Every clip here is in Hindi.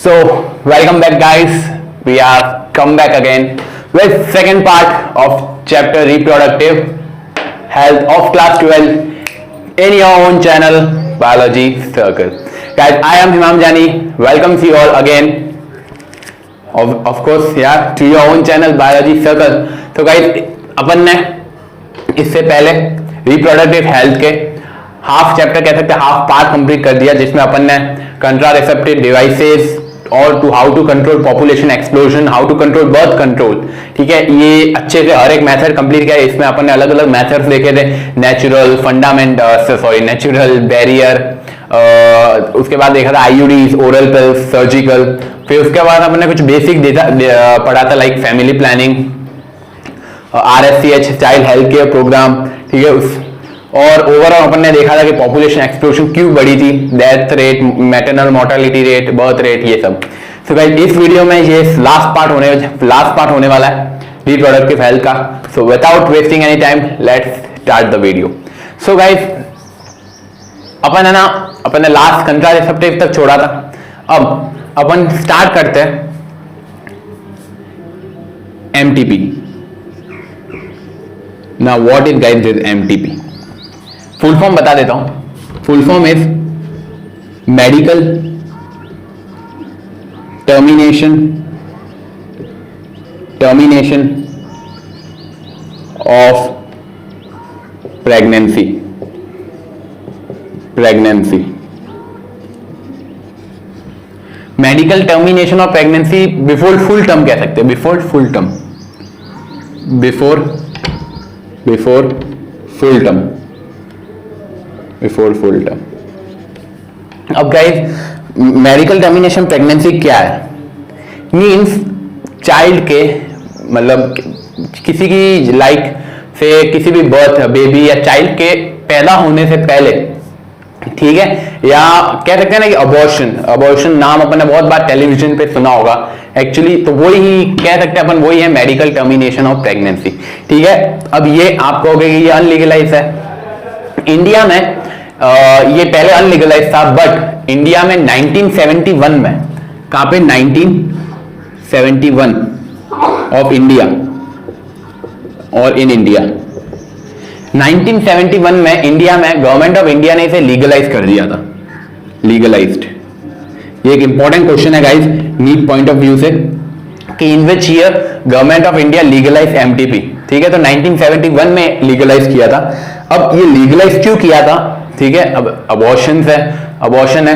So, welcome back guys. We are come back again with second part of chapter reproductive health of class 12 in your own channel Biology Circle. Guys, I am Himam Jani. Welcome you all again. Of course, yeah, to your own channel Biology Circle. So guys, अपन ने इससे पहले रिप्रोडक्टिव हेल्थ के हाफ चैप्टर कह सकते हैं, हाफ पार्ट कंप्लीट कर दिया, जिसमें अपन ने कंट्रासेप्टिव डिवाइसेस और to how to control population explosion, how to control birth control. ठीक है, ये अच्छे से हर एक मेथड कंप्लीट किया. इसमें अपन ने अलग अलग मेथड्स देखे थे, नेचुरल फंडामेंट नेचुरल बैरियर, उसके बाद देखा था आईयूडीज, ओरल पिल्स, सर्जिकल. फिर उसके बाद अपन ने कुछ बेसिक पढ़ा था like family planning, RSCH child health care program. ठीक है, और ओवरऑल अपन ने देखा था कि पॉपुलेशन एक्सप्लोजन क्यों बढ़ी थी, death rate, maternal mortality rate, birth rate, ये सब. सो गाइस, इस वीडियो में ये लास्ट पार्ट होने वाला है रिप्रोडक्टिव हेल्थ का. So without wasting any time let's start the video. So guys, अपन ने लास्ट कंट्रासेप्टिव तक छोड़ा था. अब अपन स्टार्ट करते हैं MTP. Now what is guys this MTP? Full form बता देता हूं. Full form is medical termination of pregnancy. Medical termination of pregnancy before full term कह सकते हैं, बिफोर फुल टर्म. अब गाइस, मेडिकल टर्मिनेशन प्रेगनेंसी क्या है? मींस चाइल्ड के, मतलब किसी की लाइक से किसी भी बर्थ, बेबी या चाइल्ड के पैदा होने से पहले, ठीक है, या कह सकते हैं ना कि अबॉर्शन नाम अपन ने बहुत बार टेलीविजन पे सुना होगा. एक्चुअली तो वही कह सकते हैं अपन, वही है मेडिकल टर्मिनेशन ऑफ प्रेगनेंसी. ठीक है, अब ये आप कहोगे कि ये अनलीगलाइज है. इंडिया में ये पहले अनलीगलाइज था, बट इंडिया में 1971 में, कहां पे 1971 ऑफ इंडिया और इन इंडिया 1971 में इंडिया में गवर्नमेंट ऑफ इंडिया ने इसे लीगलाइज कर दिया था. लीगलाइज्ड. ये एक इंपॉर्टेंट क्वेश्चन है guys, NEET point of view से, कि in which year government of India legalise MTP. ठीक है, तो 1971 में लीगलाइज किया था. अब ये लीगलाइज क्यों किया था? ठीक है, अब अबॉर्शन है,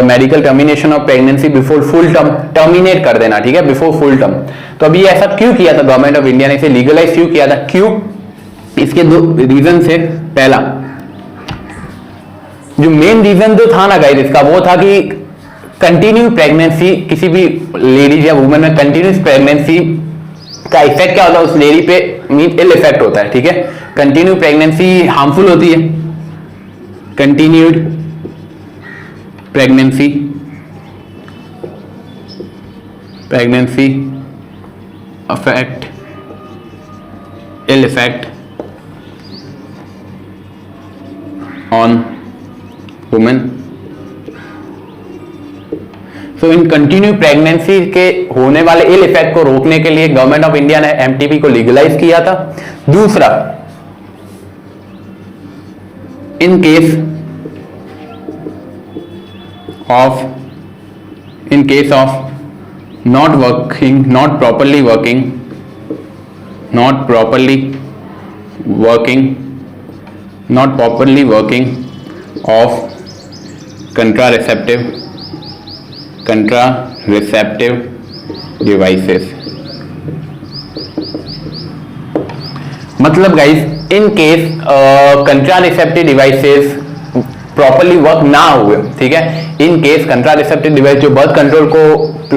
medical termination of pregnancy before full term, terminate कर देना. ठीक है, बिफोर फुल टर्म. तो अब ये ऐसा क्यों किया था गवर्नमेंट ऑफ इंडिया ने, इसे लीगलाइज क्यों किया था? क्यों? इसके दो रीजन से. पहला जो मेन रीजन जो था ना गाइस इसका, वो था कि कंटिन्यू प्रेगनेंसी, किसी भी लेडीज या वुमेन में कंटिन्यूस प्रेगनेंसी का इफेक्ट क्या होता है उस लेडी पे? मीन इल इफेक्ट होता है. ठीक है, कंटिन्यू प्रेगनेंसी हार्मफुल होती है. Continued pregnancy affect ill effect on women. So in continue pregnancy के होने वाले इल इफेक्ट को रोकने के लिए गवर्नमेंट ऑफ इंडिया ने MTP को लीगलाइज किया था. दूसरा, in case of not properly working of contraceptive devices. मतलब guys, in case contraceptive devices properly work ना हुए, ठीक है, इन केस कंट्रासेप्टिव डिवाइस जो बर्थ कंट्रोल को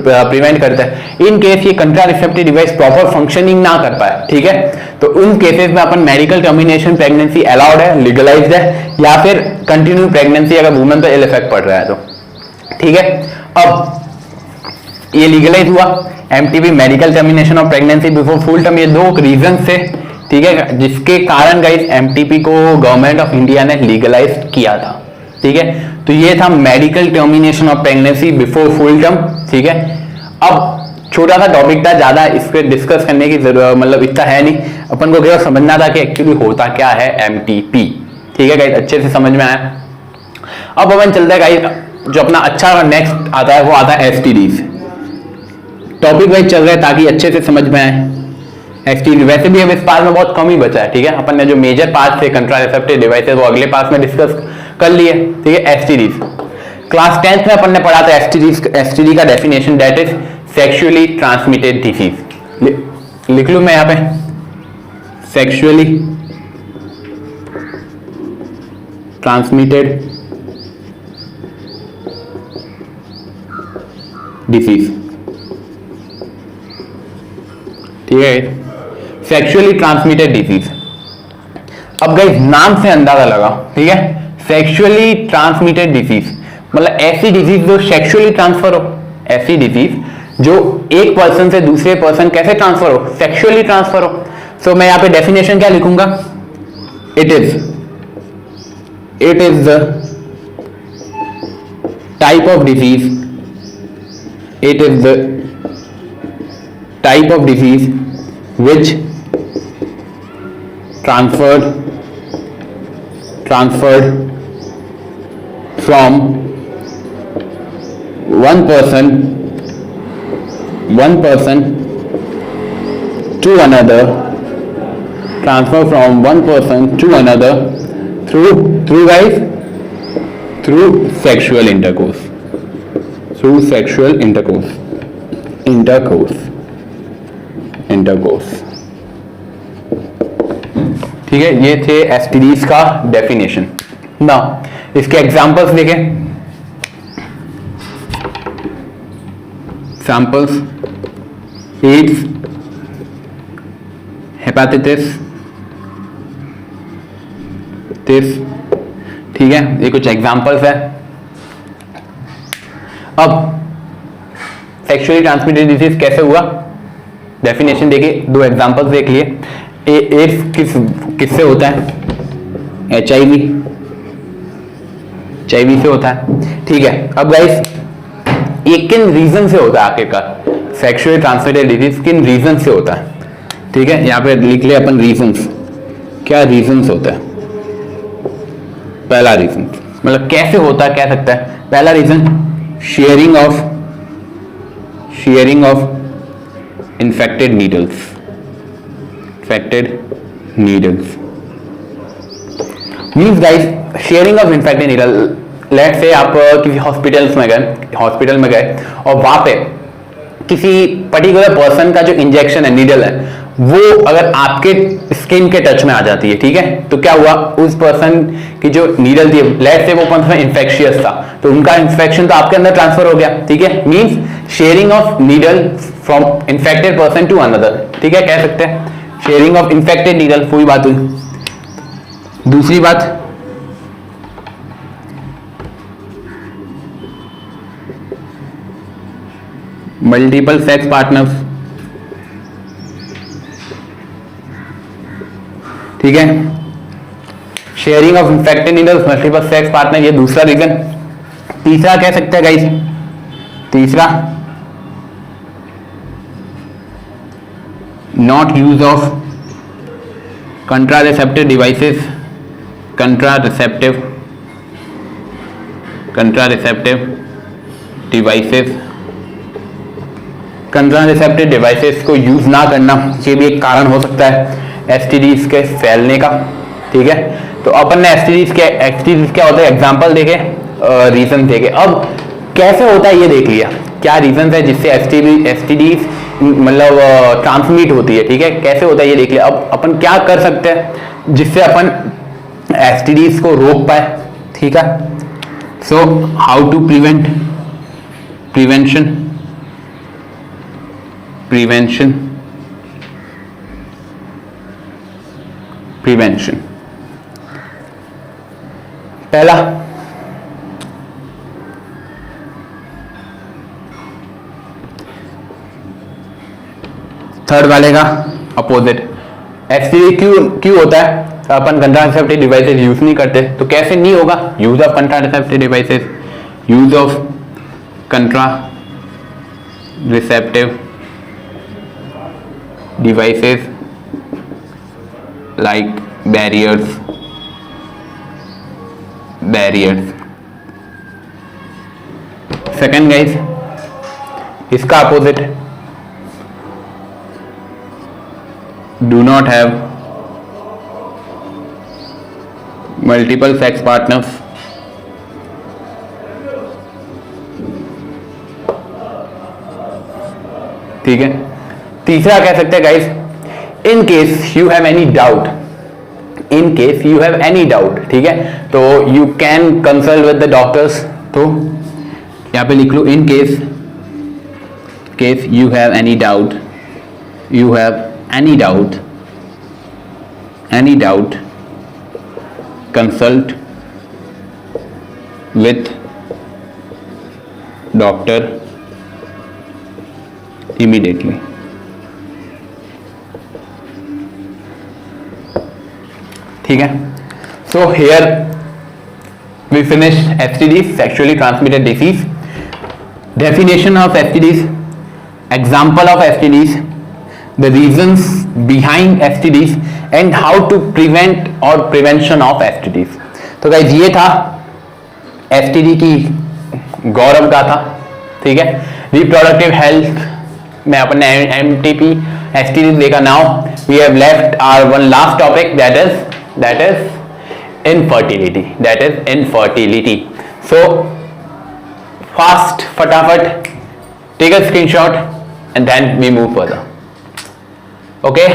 प्रिवेंट करता है, इन केस ये कंट्रासेप्टिव डिवाइस प्रॉपर फंक्शनिंग ना कर पाए, ठीक है, तो उन केसेस में अपन मेडिकल टर्मिनेशन प्रेगनेंसी अलाउड है, लीगलाइज्ड है, या फिर कंटिन्यू प्रेगनेंसी अगर वुमेन पे इल इफेक्ट पड़ रहा है तो. ठीक है, अब ये लीगलाइज हुआ MTP, medical termination of pregnancy before full term. ये दो रीजन से, ठीक है, जिसके कारण गाइस MTP को गवर्नमेंट ऑफ इंडिया ने लीगलाइज किया था. ठीक है, तो ये था medical termination of pregnancy before full term, ठीक है। अब छोटा सा टॉपिक था, ज्यादा इस पे डिस्कस करने की जरूरत मतलब इतना है नहीं, अपन को केवल समझना था कि एक्चुअली होता क्या है एमटीपी, ठीक है गाइस, अच्छे से समझ में आया। अब अपन चलते हैं गाइस, जो अपना अच्छा नेक्स्ट आता है वो आता है एसटीडीज। टॉपिक वाइज चल रहा है ताकि अच्छे से समझ में आए। एसटीडी वैसे भी अब इस पार्ट में बहुत कम ही बचा है, ठीक है। अपन ने जो मेजर पार्ट थे कंट्रासेप्टिव डिवाइसेस वो अगले पार्ट में डिस्कस कर लिए, ठीक है। एसटीडीज क्लास 10th में अपन ने पढ़ा था एसटीडी का definition, that is sexually transmitted disease. लिख लूं मैं यहां पे, सेक्सुअली ट्रांसमिटेड डिसीज, ठीक है। Sexually transmitted disease. अब गाइस नाम से अंदाजा लगा, ठीक है। सेक्सुअली ट्रांसमिटेड डिसीज मतलब ऐसी डिजीज जो सेक्सुअली ट्रांसफर हो, ऐसी डिजीज जो एक पर्सन से दूसरे पर्सन कैसे ट्रांसफर हो, सेक्सुअली ट्रांसफर हो। सो मैं यहां पे डेफिनेशन क्या लिखूंगा, it is the type of disease, it is the type of disease which transferred from one person to another, transfer from one person to another through guys, through sexual intercourse, ठीक है। ये थे एसटीडीज का डेफिनेशन। ना इसके एग्जांपल्स देखें, एग्जांपल्स एड्स, हेपेटाइटिस, ठीक है, ये कुछ एग्जांपल्स है। अब सेक्सुअली ट्रांसमिटेड डिजीज कैसे हुआ, डेफिनेशन देखिए, दो एग्जांपल्स देख लिए। एड्स किससे होता है, एचआईवी से होता है, ठीक है। अब गाइस ये किन रीजन से होता है आखिरकार, सेक्सुअली ट्रांसमिटेड डिजीज किन रीजन से होता है, ठीक है। यहां पे लिख ले अपन रीजंस, क्या रीजंस होता है। पहला रीजन मतलब कैसे होता है, कह सकता है। पहला reason sharing of infected needles means guys sharing of infected needle, let's say आप किसी हॉस्पिटल में गए और वहां पे किसी पर्टिकुलर पर्सन का जो इंजेक्शन है, नीडल है, वो अगर आपके स्किन के टच में आ जाती है, ठीक है, तो क्या हुआ, उस पर्सन की जो नीडल थी, लेट्स से वो पर्सन इन्फेक्शियस था, तो उनका इन्फेक्शन तो आपके अंदर ट्रांसफर हो गया, ठीक है। Means sharing of needle from infected person to another, ठीक है, कह सकते हैं शेयरिंग ऑफ इन्फेक्टेड नीडल, कोई बात हुई। दूसरी बात मल्टीपल सेक्स पार्टनर्स, ठीक है, sharing of infected needles, multiple sex partner, ये दूसरा रीजन। तीसरा कह सकते हैं गाइस, तीसरा not use of contraceptive devices, contraceptive devices को यूज ना करना, ये भी एक कारण हो सकता है एसटीडीज के फैलने का, ठीक है। तो अपन ने एसटीडीज क्या होता है एग्जांपल देखे, रीजन देखे। अब कैसे होता है ये देख लिया, क्या रीजन है जिससे एसटीडीज मतलब ट्रांसमिट होती है, ठीक है, कैसे होता है ये देख लिया। अब अपन क्या कर सकते हैं जिससे अपन एसटीडीज को रोक पाए, ठीक है। सो हाउ टू प्रिवेंशन पहला थर्ड वाले का अपोजिट। एसटीडी क्यों होता है, अपन कंट्रासेप्टिव डिवाइसेस यूज नहीं करते, तो कैसे नहीं होगा use of contraceptive devices? Use of contraceptive devices like barriers second guys, इसका opposite, do not have multiple sex partners, ठीक है। तीसरा कह सकते हैं guys, in case you have any doubt, in case you have any doubt, ठीक है, तो you can consult with the doctors. तो यहां पे लिख लो in case you have any doubt, you have any doubt consult with doctor immediately. ठीक है, so here we finish STDs, sexually transmitted disease, definition of STDs, example of STDs, the reasons behind STDs and how to prevent or prevention of STDs. तो गाइस ये था STD की गौरव गाथा, ठीक है। रिप्रोडक्टिव हेल्थ में अपने MTP STDs देखा। Now we have left our one last topic, that is infertility. So fast, फटाफट take a screenshot and then we move further. Okay,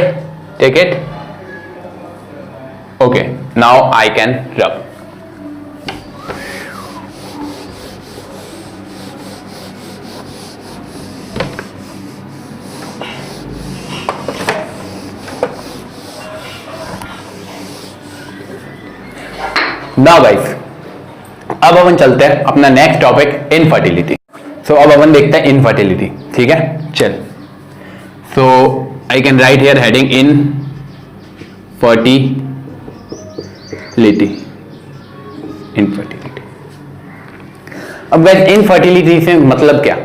take it. Okay, now I can rub. Now guys, अब अपन चलते हैं अपना नेक्स्ट टॉपिक, इनफर्टिलिटी। सो अब अपन देखते हैं इनफर्टिलिटी, ठीक है। चल, so I can write here heading infertility. अब गाइस इनफर्टिलिटी से मतलब क्या?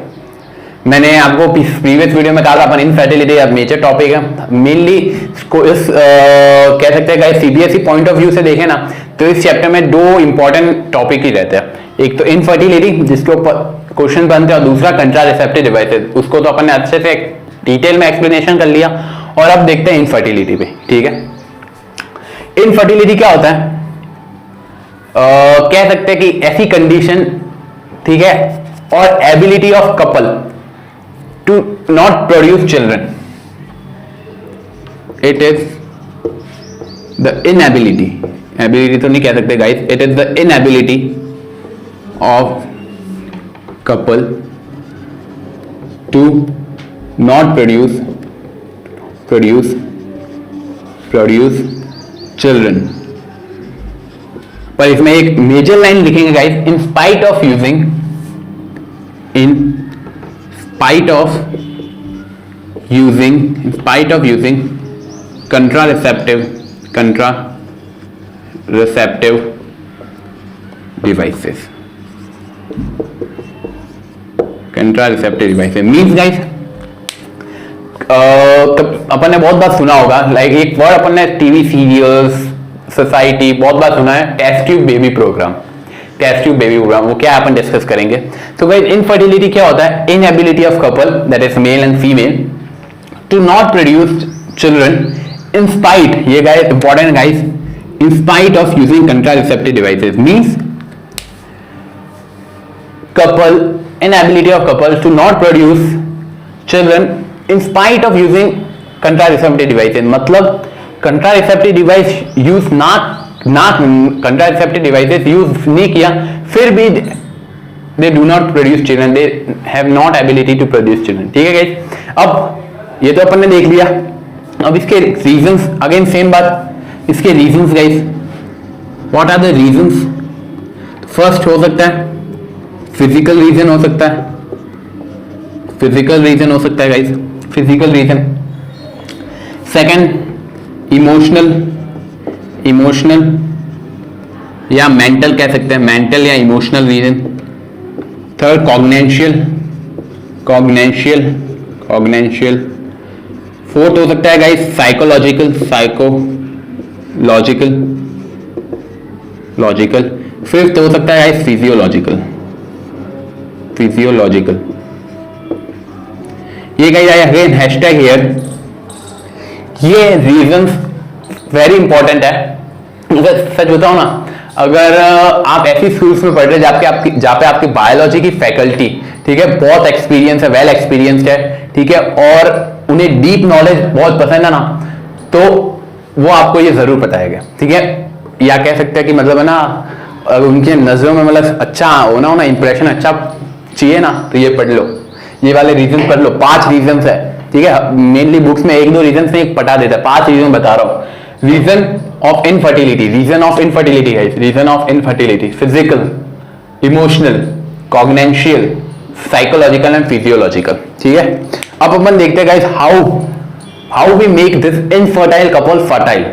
मैंने आपको प्रीवियस वीडियो में कहा था अपन इनफर्टिलिटी अब मेजर टॉपिक है, मेनली इस कह सकते हैं guys CBSE point of view से देखें ना तो इस चैप्टर में दो इंपॉर्टेंट टॉपिक ही रहते हैं। एक तो इनफर्टिलिटी जिसके ऊपर क्वेश्चन बनते हैं, और दूसरा कंट्रासेप्टिव डिवाइसेस, उसको तो अपन ने अच्छे से डिटेल में एक्सप्लेनेशन कर लिया। और अब देखते हैं इनफर्टिलिटी पे, ठीक है। इनफर्टिलिटी क्या होता है? कह सकते हैं कि ऐसी कंडीशन, ठीक है, और ability of couple to not produce children, it is the inability, ability तो नहीं कह सकते guys, it is the inability of couple to not produce children. पर इसमें एक मेजर लाइन लिखेंगे guys, in spite of using contraceptive devices means guys अपन ने बहुत बार सुना होगा, लाइक एक वर्ड अपन ने टीवी सीरियल्स, सोसाइटी बहुत बार सुना है, टेस्ट ट्यूब बेबी प्रोग्राम। वो क्या अपन डिस्कस करेंगे। तो गाइस इनफर्टिलिटी क्या होता है? Inability of couple, that is male and female, to not produce children in spite, ये guys important guys, in spite of using contraceptive devices means inability of couples to not produce children in spite of using contraceptive devices। मतलब contraceptive device use contraceptive devices use नहीं किया, फिर भी they do not produce children, they have not ability to produce children, ठीक है गाइस। अब ये तो अपन ने देख लिया। अब इसके रीजंस, अगेन सेम बात, इसके reasons guys, what are the reasons? First हो सकता है फिजिकल रीजन, हो सकता है guys, physical reason. Second emotional emotional या मेंटल कह सकते हैं, मेंटल या emotional reason. Third cognitional, cognitional, cognitional. Fourth हो सकता है guys psychological, psychological, logical. Fifth हो सकता है गाइस फिजियोलॉजिकल, फिजियोलॉजिकल। ये गाइस अगेन हैशटैग हियर, ये रीजंस वेरी इंपॉर्टेंट है। सच बताओ ना, अगर आप ऐसी स्कूल्स में पढ़ रहे जहाँ पे आपकी बायोलॉजी की फैकल्टी, ठीक है, बहुत एक्सपीरियंस है, वेल एक्सपीरियंस्ड है, ठीक है, और उन्हें डीप नॉलेज बहुत पसंद है ना, तो वो आपको ये जरूर बताएगा, ठीक है। या कह सकते हैं कि मतलब है ना, उनके नजरों में मतलब अच्छा होना ना, इंप्रेशन अच्छा चाहिए ना, तो ये पढ़ लो, ये वाले रीजन पढ़ लो। 5 रीजन है, ठीक है। मेनली बुक्स में 1-2 रीजन से पटा देता है, 5 रीजन बता रहा हूं। Reason of infertility, reason of infertility है, reason of infertility, physical, emotional, cognitional, psychological and physiological, ठीक है। अब अपन देखते हैं guys how we make this infertile couple fertile.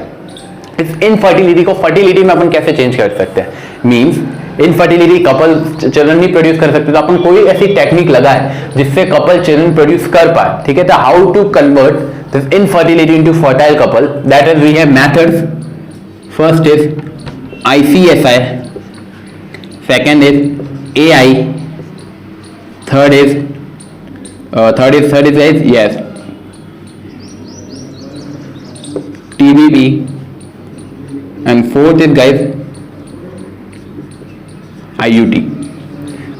इस इनफर्टिलिटी को फर्टिलिटी में अपन कैसे चेंज कर सकते हैं। मींस इनफर्टिलिटी, कपल चिल्ड्रन नहीं प्रोड्यूस कर सकते, तो अपन कोई ऐसी टेक्निक लगाए जिससे कपल चिल्ड्रन प्रोड्यूस कर पाए, ठीक है। तो how to convert this infertility into fertile couple, that is we have methods. First is ICSI, second is AI, third is yes TBP, and fourth is guys IUT।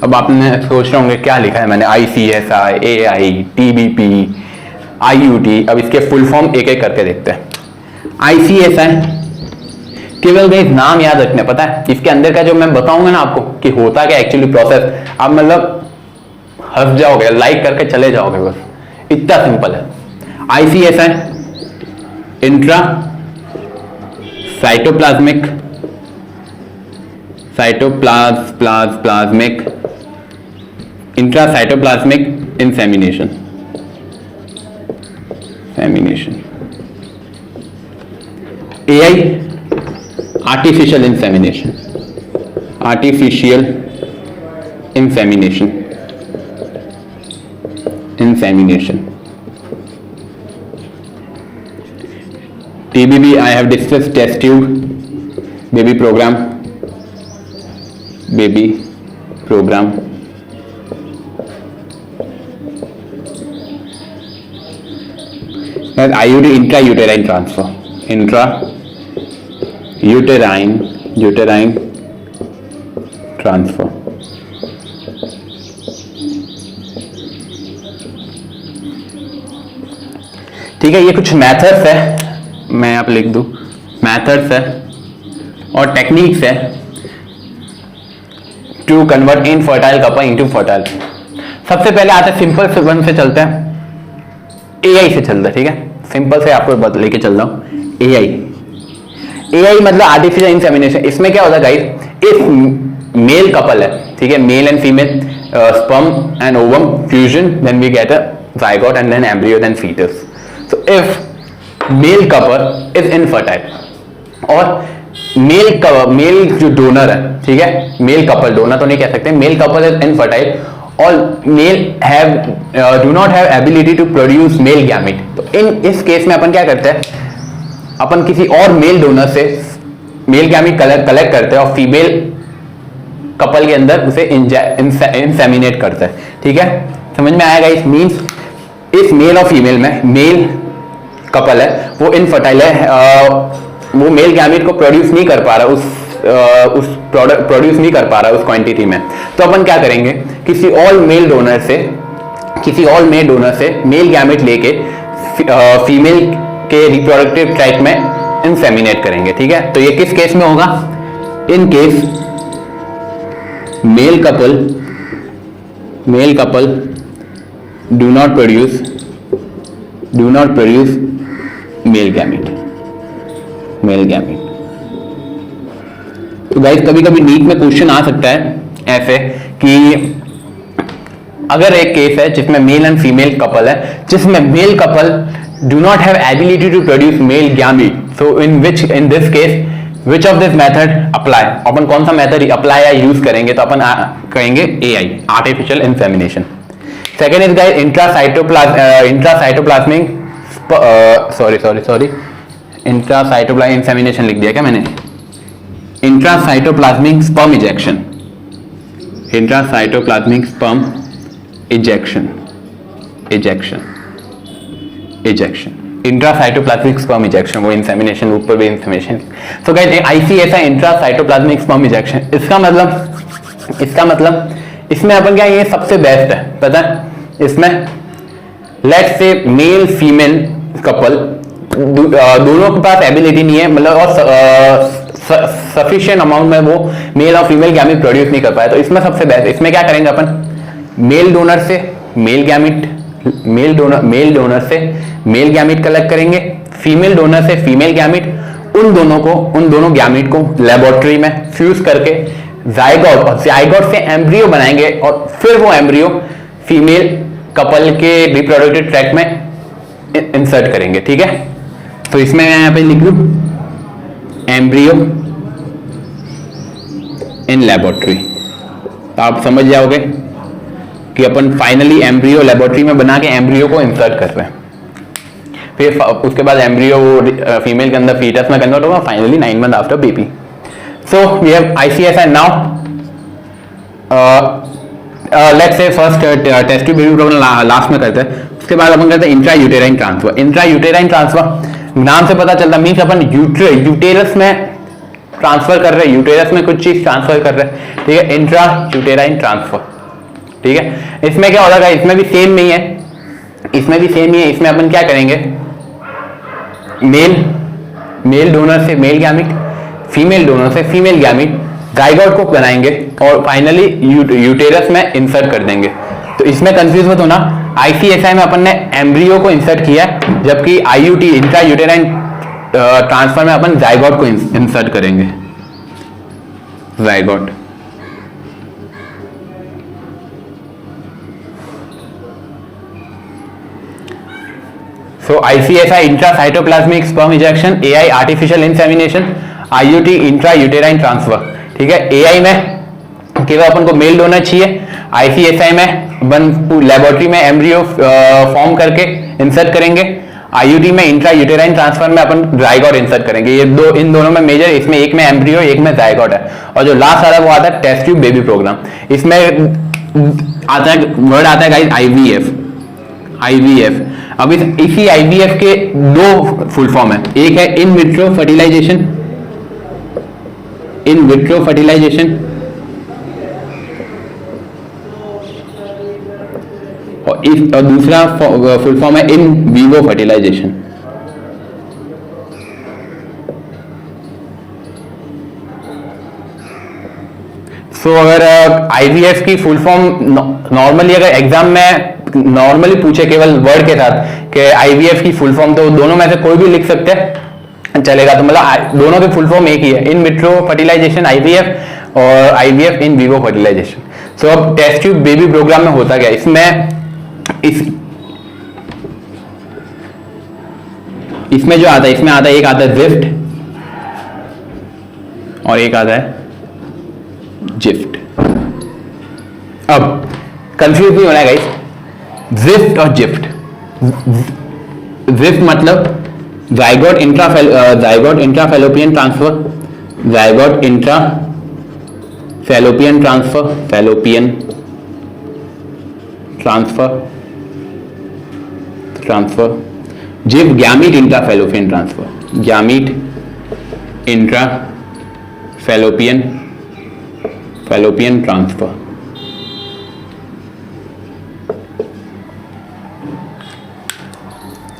अब आपने सोच रहे होंगे क्या लिखा है मैंने, ICSI, AI, TBP, IUT। अब इसके फुल फॉर्म एक एक करके देखते हैं। ICSI केवल गाइस नाम याद रखना, पता है इसके अंदर का जो मैं बताऊंगा ना आपको कि होता क्या एक्चुअली प्रोसेस, आप मतलब हंस जाओगे, लाइक करके चले जाओगे, बस इतना सिंपल है। ICSI intra cytoplasmic, plasmic, intracytoplasmic insemination, AI artificial insemination, TBB I have discussed, test tube, baby program, and IUD intrauterine transfer, uterine transfer। ठीक है, ये कुछ मेथड्स है, मैं आप लिख दूं, मेथड्स है और टेक्निक्स है to convert infertile couple into fertile. सबसे पहले आते हैं सिंपल से वन से चलते हैं, AI से चलते हैं, ठीक है। सिंपल से आपको लेके चल रहा हूं। AI मतलब आर्टिफिशियल इंसेमिनेशन। इसमें क्या होता है गाइस, इफ मेल कपल है, ठीक है, male and female, sperm and ovum fusion, then we get a zygote and then embryo then foetus. So if male couple is infertile और मेल जो डोनर है, ठीक है, मेल कपल, डोनर तो नहीं कह सकते, मेल कपल इज इनफर्टाइल और male do not have ability to produce male gamete, तो इस केस में अपन क्या करते हैं, अपन किसी और मेल डोनर से मेल गैमेट कलेक्ट करते हैं और फीमेल कपल के अंदर उसे इंसेमिनेट करते हैं, ठीक है। समझ में आएगा। इस मींस इस मेल और फीमेल में मेल कपल है वो इनफर्टाइल है, वो मेल गैमेट को प्रोड्यूस नहीं कर पा रहा, उस प्रोडक्ट प्रोड्यूस नहीं कर पा रहा उस क्वांटिटी में, तो अपन क्या करेंगे, किसी और मेल डोनर से मेल गैमेट लेके फीमेल के रिप्रोडक्टिव ट्रैक्ट में इंसेमिनेट करेंगे, ठीक है। तो ये किस केस में होगा, in case male couple do not produce male gamete. तो गाइस कभी कभी नीट में क्वेश्चन आ सकता है ऐसे कि अगर एक केस है जिसमें मेल एंड फीमेल कपल है, जिसमें male couple do not have ability to produce male gamete, so in this case which of this method apply, अपन कौन सा मेथड अप्लाई या यूज करेंगे, तो अपन कहेंगे AI, artificial insemination. Second is guys intracytoplasmic intracytoplasmic insemination लिख दिया क्या मैंने, intracytoplasmic sperm ejection, intracytoplasmic sperm ejection, intracytoplasmic sperm ejection, वो इंसेमिनेशन, ऊपर भी insemination. So guys ICSI intracytoplasmic sperm ejection, इसका मतलब इसमें अपन क्या, ये सबसे बेस्ट है, पता है, इसमें let's say male female couple दोनों के पास एबिलिटी नहीं है, मतलब और सफिशिएंट अमाउंट में वो मेल और फीमेल गैमेट प्रोड्यूस नहीं कर पाए, तो इसमें सबसे बेस्ट, इसमें क्या करेंगे अपन, मेल डोनर से मेल गैमेट कलेक्ट करेंगे, फीमेल डोनर से फीमेल गैमेट, उन दोनों गैमेट को लेबोरेटरी में फ्यूज करके जाइगोट से एम्ब्रियो बनाएंगे, और फिर वो एम्ब्रियो फीमेल कपल के रिप्रोडक्टिव ट्रैक्ट में इंसर्ट करेंगे, ठीक है। तो इसमें मैं यहां पे लिख दूं एम्ब्रियो इन लेबोरेटरी, तो आप समझ जाओगे कि अपन फाइनली एम्ब्रियो लेबोरेटरी में बना के एम्ब्रियो को इंसर्ट कर रहे हैं, फिर उसके बाद एम्ब्रियो फीमेल के अंदर फीटस में कन्वर्ट होगा, finally 9 month after baby. So we have ICSI now, let's say first test tube baby program last में करते हैं, उसके बाद अपन करते हैं इंट्रायूटेराइन ट्रांसफर। इंट्रायूटेराइन ट्रांसफर नाम से पता चलता मीन्स अपन यूटेरस में ट्रांसफर कर रहे हैं, यूटेरस में कुछ चीज ट्रांसफर कर रहे हैं, ठीक है, इंट्रायूटेराइन ट्रांसफर, ठीक है। इसमें क्या होगा, इसमें भी सेम ही है, इसमें अपन क्या करेंगे, मेल डोनर से मेल गैमेट, फीमेल डोनर से फीमेल गैमेट, जाइगोट को बनाएंगे और फाइनली यूटेरस में इंसर्ट कर देंगे। तो इसमें कंफ्यूज मत होना, आईसीएसआई में अपन ने एम्ब्रियो को इंसर्ट किया, जबकि आईयूटी इंट्रायूटेराइन ट्रांसफर में अपन जाइगोट को इंसर्ट करेंगे, zygote. So ICSI intracytoplasmic sperm injection, AI artificial insemination, IUT intrauterine transfer, ठीक है। एआई में केवल अपन को मेल डोनर चाहिए, आईसीएसआई में लेबोरेटरी में एम्ब्रियो फॉर्म करके इंसर्ट करेंगे, आईयूटी में इंट्रायूटेराइन ट्रांसफर में अपन जाइगोट इंसर्ट करेंगे। ये इन दोनों में मेजर, इसमें एक में एम्ब्रियो एक में जाइगोट है, और जो लास्ट आ रहा है वो आता है टेस्ट ट्यूब बेबी प्रोग्राम। इसमें आता है वर्ड आता है गाइस आईवीएफ। अब इसी आईवीएफ के दो फुल फॉर्म है, एक है इन विट्रो फर्टिलाइजेशन, और दूसरा फुल फॉर्म है इन विवो फर्टिलाइजेशन। सो अगर आईवीएफ की फुल फॉर्म नॉर्मली अगर एग्जाम में नॉर्मली पूछे केवल वर्ड के साथ कि आईवीएफ की फुल फॉर्म, तो दोनों में से कोई भी लिख सकते हैं, चलेगा। तो मतलब दोनों की फुल फॉर्म एक ही है, इन विट्रो फर्टिलाइजेशन आईवीएफ, और आईवीएफ इन विवो फर्टिलाइजेशन। सो अब टेस्ट ट्यूब बेबी प्रोग्राम में होता क्या, इसमें जो आता है, एक आता है जिफ्ट और एक आता है जिफ्ट। अब कंफ्यूज नहीं होना है गाइस, जिफ्ट और जिफ्ट। जिफ्ट मतलब zygote intrafallopian transfer, zygote intrafallopian transfer. GIFT gamete intrafallopian transfer, gamete intrafallopian transfer.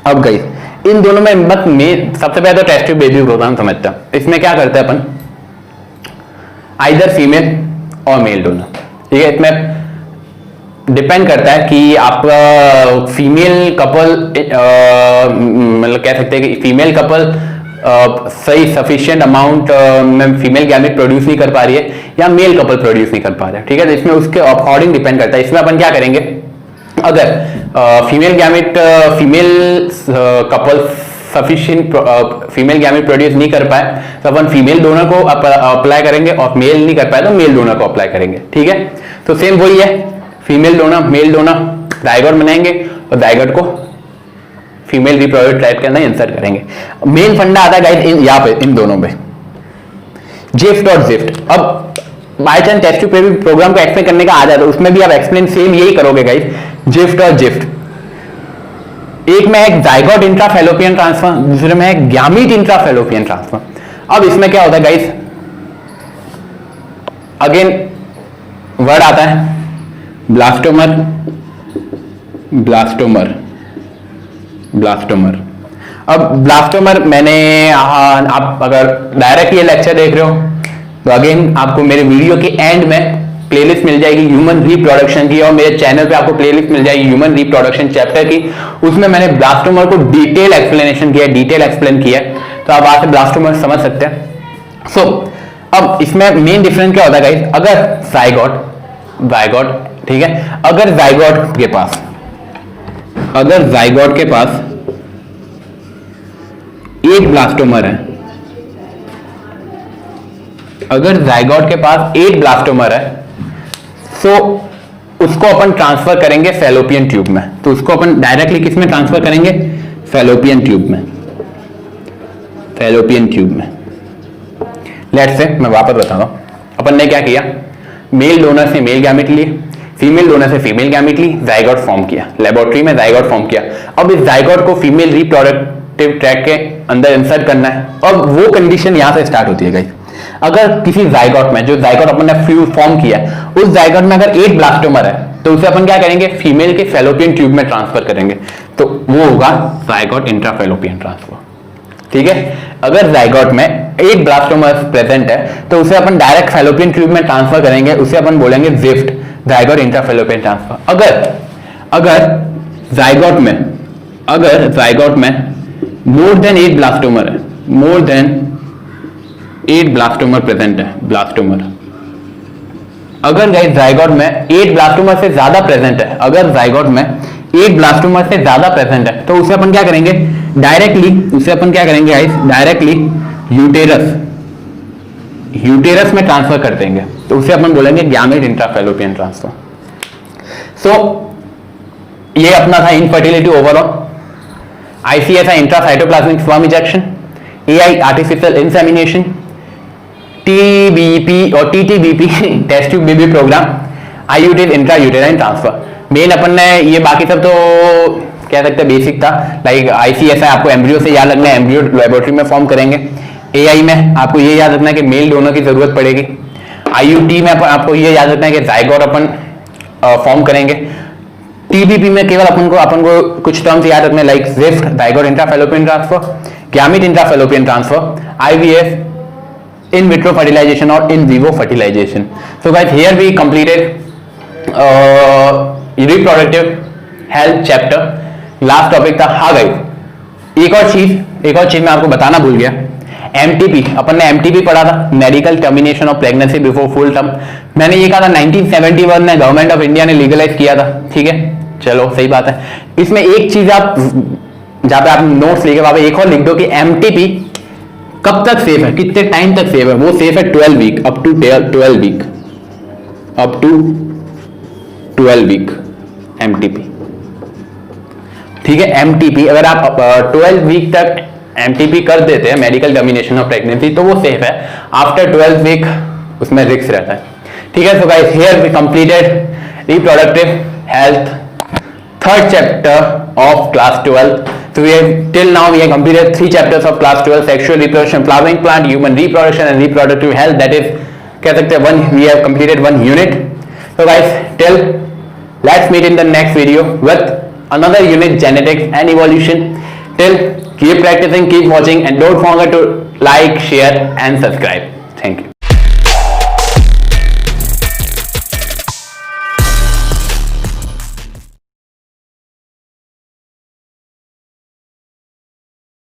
अब गई इन दोनों में सबसे पहले तो टेस्ट ट्यूब बेबी प्रोग्राम समझते हैं। इसमें क्या करते हैं अपन, आइदर फीमेल और मेल डोनर, ठीक है। इसमें डिपेंड करता है कि आप फीमेल कपल, मतलब कह सकते हैं कि फीमेल कपल सही सफिशिएंट अमाउंट में फीमेल गैमेट प्रोड्यूस नहीं कर पा रही है, या मेल कपल प्रोड्यूस नहीं कर पा रहा है, ठीक है। तो इसमें उसके अकॉर्डिंग डिपेंड करता है। इसमें अपन क्या करेंगे, अगर female couple sufficient female gamete produce नहीं कर पाए तो अपन फीमेल डोनर को अप्लाई करेंगे, और मेल नहीं कर पाए तो मेल डोनर को अप्लाई करेंगे। ठीक है, तो सेम वही है, female donor male donor zygote बनाएंगे और जाइगोट को फीमेल रिप्रोडक्टिव ट्रैक्ट के अंदर इंसर्ट करेंगे। मेन फंडा आता है गाइस यहाँ पे, इन दोनों पे, जिफ्ट और जिफ्ट। अब बाय चांस टेस्ट ट्यूब पे भी प्रोग्राम को एक्सप्लेन करने का आ जाता है, उसमें भी आप एक्सप्लेन सेम यही करोगे गाइस, जिफ्ट और जिफ्ट। एक में है जाइगोट इंट्राफैलोपियन ट्रांसफर, दूसरे में है गैमीट इंट्राफैलोपियन ट्रांसफर। अब इसमें क्या होता है गाइस, अगेन वर्ड आता है ब्लास्टोमर, ब्लास्टोमर, ब्लास्टोमर। अब ब्लास्टोमर मैंने आप अगर डायरेक्ट ये लेक्चर देख रहे हो तो अगेन आपको मेरे वीडियो के एंड में प्लेलिस्ट मिल जाएगी ह्यूमन रिप्रोडक्शन की, और मेरे चैनल पे आपको प्लेलिस्ट मिल जाएगी ह्यूमन रिप्रोडक्शन चैप्टर की। उसमें मैंने ब्लास्टोमर को डिटेल एक्सप्लेनेशन किया, डिटेल एक्सप्लेन किया, तो आप वहां से ब्लास्टोमर समझ सकते हैं। सो अब इसमें मेन डिफरेंस क्या होता है गाइस, अगर जाइगोट, जाइगोट, ठीक है, अगर जाइगोट के पास, अगर जाइगोट के पास एक ब्लास्टोमर है, अगर जाइगोट के पास 8 ब्लास्टोमर है, तो उसको अपन ट्रांसफर करेंगे फैलोपियन ट्यूब में। तो उसको अपन डायरेक्टली किस में ट्रांसफर करेंगे, फैलोपियन ट्यूब में, फैलोपियन ट्यूब में। लेट्स से मैं वापस बताता हूं, अपन ने क्या किया, मेल डोनर से मेल गैमेट लिए, फीमेल डोनर से फीमेल गैमेट ली, जाइगोट फॉर्म किया, लेबोरेटरी में जाइगोट फॉर्म किया। अब इस जाइगोट को फीमेल रिप्रोडक्टिव ट्रैक्ट के अंदर इंसर्ट करना है। अब वो कंडीशन यहां से स्टार्ट होती है गाइस, अगर किसी जाइगोट में, जो जाइगोट अपन ने फॉर्म किया, उस जाइगोट में अगर 8 ब्लास्टोमर है, तो उसे अपन क्या करेंगे, फीमेल के फैलोपियन ट्यूब में ट्रांसफर करेंगे, तो वो होगा जाइगोट इंट्राफैलोपियन ट्रांसफर। ठीक है, अगर जाइगोट में 8 ब्लास्टोमर्स प्रेजेंट है तो उसे अपन डायरेक्ट फैलोपियन ट्यूब में ट्रांसफर करेंगे, उसे अपन बोलेंगे जिफ्ट, जाइगोट इंट्राफैलोपियन ट्रांसफर। अगर जाइगोट में, अगर जाइगोट में मोर देन 8 ब्लास्टोमर है, मोर देन 8 ब्लास्टोमर प्रेजेंट है, ब्लास्टोमर, अगर गाइस जाइगोट में 8 ब्लास्टोमर से ज्यादा प्रेजेंट है, अगर जाइगोट में 8 ब्लास्टोमर से ज्यादा प्रेजेंट है, तो उसे अपन क्या करेंगे, डायरेक्टली उसे अपन क्या करेंगे गाइस, डायरेक्टली यूटेरस, यूटेरस में ट्रांसफर कर देंगे, तो उसे अपन बोलेंगे गैमेट इंट्राफैलोपियन ट्रांसफर। सो ये अपना था इनफर्टिलिटी ओवरऑल, आईसीएस है intracytoplasmic sperm injection, AI artificial insemination, TBP और TTBP test tube baby programme, IUT intra uterine transfer. Main अपन ने ये बाकी सब तो कह सकते हैं बेसिक था, लाइक आईसीएस है आपको एम्ब्रियो से याद रखना है, एम्ब्रियो लेबोरेटरी में फॉर्म करेंगे। एआई में आपको ये याद रखना है कि मेल डोनर की जरूरत पड़ेगी। आईयूटी में आपको ये याद रखना है कि जाइगोट अपन फॉर्म करेंगे। टीबीपी में केवल अपन को कुछ टर्म्स याद रखने, like ZIFT, zygote intrafallopian transfer, gamete intrafallopian transfer, IVF, in vitro fertilization or in vivo fertilization. So guys, here we completed reproductive health chapter. Last topic था, हाँ गाइस एक और चीज मैं आपको बताना भूल गया, एमटीपी, अपन ने एमटीपी पढ़ा था, medical termination of pregnancy before full term. मैंने ये कहा था 1971 में गवर्नमेंट ऑफ इंडिया ने लीगलाइज किया था, ठीक है, चलो सही बात है। इसमें एक चीज आप जहां पे आप नोट्स लेके वहां पे एक और लिख दो कि एमटीपी कब तक सेफ है, कितने टाइम तक सेफ है, वो सेफ है 12 week, up to 12 week, up to 12 week MTP. ठीक है, एमटीपी अगर आप 12 वीक तक एमटीपी कर देते हैं, मेडिकल टर्मिनेशन ऑफ प्रेगनेंसी, तो वो सेफ है। आफ्टर 12 वीक उसमें रिस्क रहता है। ठीक है, so guys here we completed reproductive health third chapter of class 12. So till now we have completed 3 chapters of class 12, sexual reproduction, flowering plant, human reproduction and reproductive health. That is, कह सकते हैं we have completed 1 unit. So guys, let's meet in the next video with another unit, genetics and evolution. Till, keep practicing, keep watching, and don't forget to like, share and subscribe. Thank you.